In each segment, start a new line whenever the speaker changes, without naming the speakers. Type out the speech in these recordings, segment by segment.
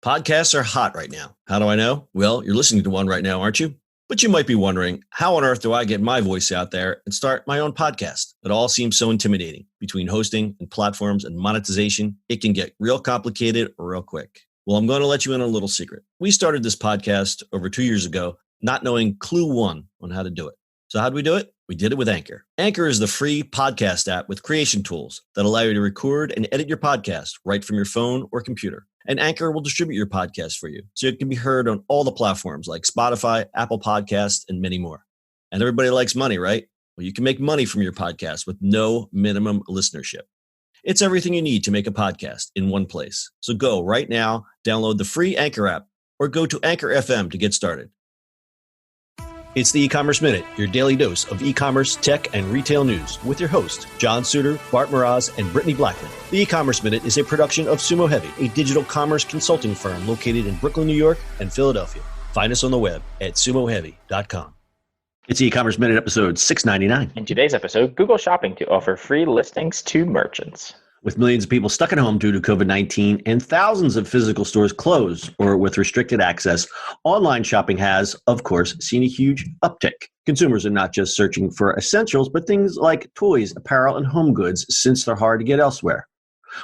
Podcasts are hot right now. How do I know? Well, you're listening to one right now, aren't you? But you might be wondering, how on earth do I get my voice out there and start my own podcast? It all seems so intimidating. Between hosting and platforms and monetization, it can get real complicated real quick. Well, I'm going to let you in on a little secret. We started this podcast over 2 years ago, not knowing clue one on how to do it. So how do we do it? We did it with Anchor. Anchor is the free podcast app with creation tools that allow you to record and edit your podcast right from your phone or computer. And Anchor will distribute your podcast for you, so it can be heard on all the platforms like Spotify, Apple Podcasts, and many more. And everybody likes money, right? Well, you can make money from your podcast with no minimum listenership. It's everything you need to make a podcast in one place. So go right now, download the free Anchor app, or go to Anchor FM to get started. It's the eCommerce Minute, your daily dose of e-commerce, tech, and retail news with your host, John Suder, Bart, Mroz, and Brittany Blackman. The eCommerce Minute is a production of SUMO Heavy, a digital commerce consulting firm located in Brooklyn, New York, and Philadelphia. Find us on the web at sumoheavy.com. It's the e-commerce Minute, episode 699.
In today's episode, Google Shopping to offer free listings to merchants.
With millions of people stuck at home due to COVID-19 and thousands of physical stores closed or with restricted access, online shopping has, of course, seen a huge uptick. Consumers are not just searching for essentials, but things like toys, apparel, and home goods, since they're hard to get elsewhere.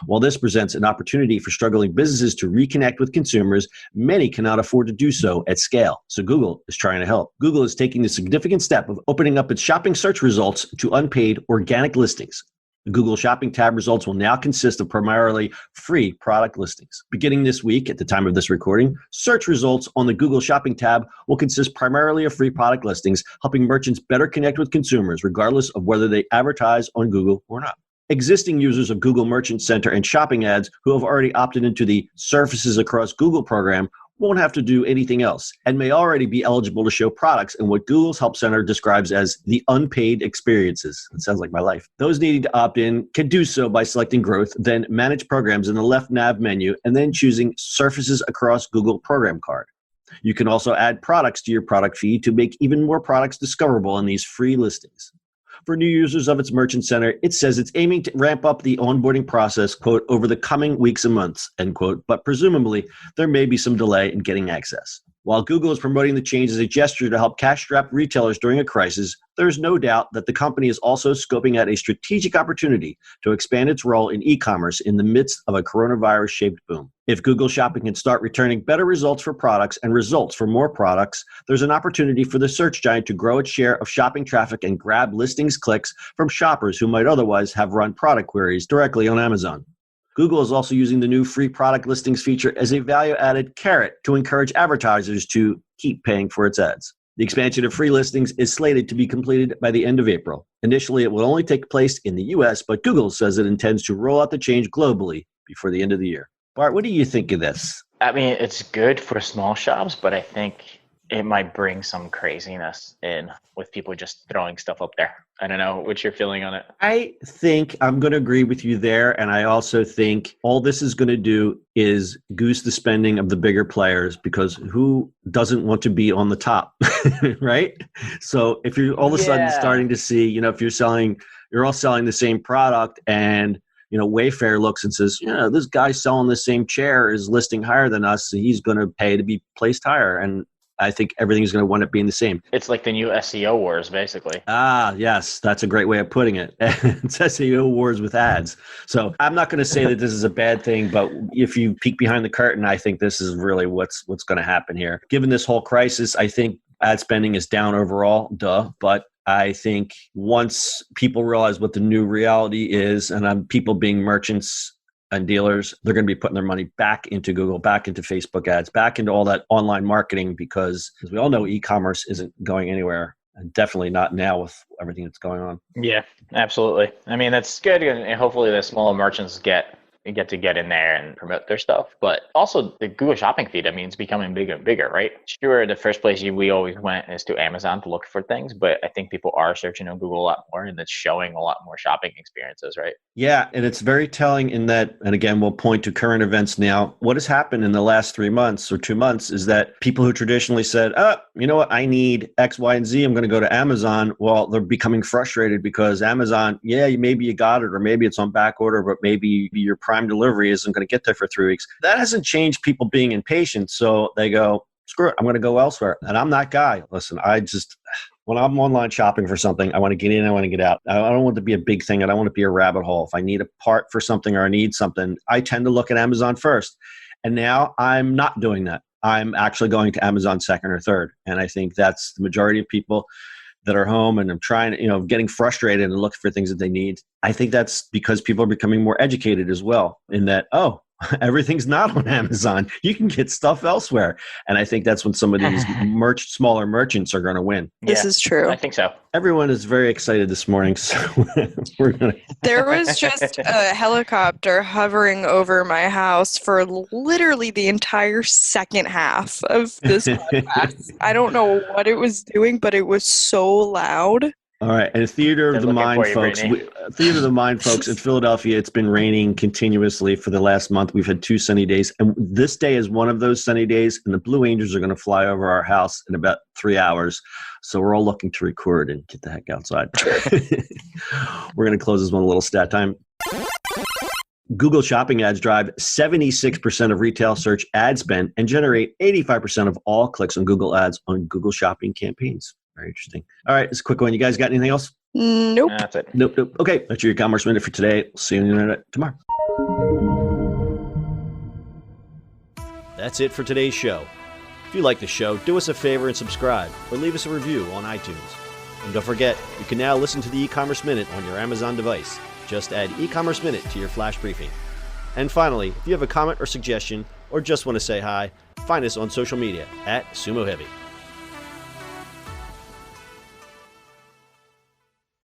While this presents an opportunity for struggling businesses to reconnect with consumers, many cannot afford to do so at scale. So Google is trying to help. Google is taking the significant step of opening up its shopping search results to unpaid organic listings. The Google Shopping tab results will now consist of primarily free product listings. Beginning this week, at the time of this recording, search results on the Google Shopping tab will consist primarily of free product listings, helping merchants better connect with consumers, regardless of whether they advertise on Google or not. Existing users of Google Merchant Center and shopping ads who have already opted into the Services Across Google program won't have to do anything else and may already be eligible to show products in what Google's Help Center describes as the unpaid experiences. It sounds like my life. Those needing to opt in can do so by selecting Growth, then Manage Programs in the left nav menu, and then choosing Surfaces Across Google program card. You can also add products to your product feed to make even more products discoverable in these free listings. For new users of its Merchant Center, it says it's aiming to ramp up the onboarding process, quote, over the coming weeks and months, end quote, but presumably there may be some delay in getting access. While Google is promoting the change as a gesture to help cash-strapped retailers during a crisis, there is no doubt that the company is also scoping out a strategic opportunity to expand its role in e-commerce in the midst of a coronavirus-shaped boom. If Google Shopping can start returning better results for products and results for more products, there's an opportunity for the search giant to grow its share of shopping traffic and grab listings clicks from shoppers who might otherwise have run product queries directly on Amazon. Google is also using the new free product listings feature as a value-added carrot to encourage advertisers to keep paying for its ads. The expansion of free listings is slated to be completed by the end of April. Initially, it will only take place in the US, but Google says it intends to roll out the change globally before the end of the year. Bart, what do you think of this?
I mean, it's good for small shops, but I think it might bring some craziness in with people just throwing stuff up there. I don't know what's your feeling on it.
I think I'm going to agree with you there. And I also think all this is going to do is goose the spending of the bigger players, because who doesn't want to be on the top, right? So if you're all of a sudden starting to see, if you're all selling the same product, and Wayfair looks and says, this guy selling the same chair is listing higher than us, so he's going to pay to be placed higher. And I think everything's going to wind up being the same.
It's like the new SEO wars, basically.
Ah, yes. That's a great way of putting it. It's SEO wars with ads. So I'm not going to say that this is a bad thing, but if you peek behind the curtain, I think this is really what's going to happen here. Given this whole crisis, I think ad spending is down overall, but I think once people realize what the new reality is, and people being merchants and dealers, they're going to be putting their money back into Google, back into Facebook ads, back into all that online marketing, because as we all know, e-commerce isn't going anywhere, and definitely not now with everything that's going on.
Yeah, absolutely. I mean, that's good. And hopefully the smaller merchants get in there and promote their stuff. But also the Google Shopping feed, it's becoming bigger and bigger, right? Sure, the first place we always went is to Amazon to look for things, but I think people are searching on Google a lot more, and it's showing a lot more shopping experiences, right?
Yeah, and it's very telling in that, and again, we'll point to current events now. What has happened in the last 3 months or 2 months is that people who traditionally said, you know what, I need X, Y, and Z, I'm going to go to Amazon. Well, they're becoming frustrated because Amazon, maybe you got it, or maybe it's on back order, but maybe your Prime Prime delivery isn't going to get there for 3 weeks. That hasn't changed people being impatient. So they go, screw it, I'm going to go elsewhere. And I'm that guy. Listen, when I'm online shopping for something, I want to get in, I want to get out. I don't want it to be a big thing. I don't want it to be a rabbit hole. If I need a part for something or I need something, I tend to look at Amazon first. And now I'm not doing that. I'm actually going to Amazon second or third. And I think that's the majority of people that are home and I'm trying, getting frustrated and looking for things that they need. I think that's because people are becoming more educated as well in that, everything's not on Amazon. You can get stuff elsewhere. And I think that's when some of these smaller merchants are going to win.
This is true.
I think so.
Everyone is very excited this morning. So
There was just a helicopter hovering over my house for literally the entire second half of this podcast. I don't know what it was doing, but it was so loud.
All right, and Theater of the Mind, folks. Theater of the Mind, folks. In Philadelphia, it's been raining continuously for the last month. We've had 2 sunny days, and this day is one of those sunny days. And the Blue Angels are going to fly over our house in about 3 hours. So we're all looking to record and get the heck outside. We're going to close this one a little stat time. Google Shopping ads drive 76% of retail search ad spend and generate 85% of all clicks on Google ads on Google Shopping campaigns. Very interesting. All right, this is a quick one. You guys got anything else?
Nope.
That's it.
Nope. Okay, that's your e-commerce minute for today. We'll see you on the internet tomorrow. That's it for today's show. If you like the show, do us a favor and subscribe or leave us a review on iTunes. And don't forget, you can now listen to the e-commerce minute on your Amazon device. Just add e-commerce minute to your flash briefing. And finally, if you have a comment or suggestion or just want to say hi, find us on social media at SUMO Heavy.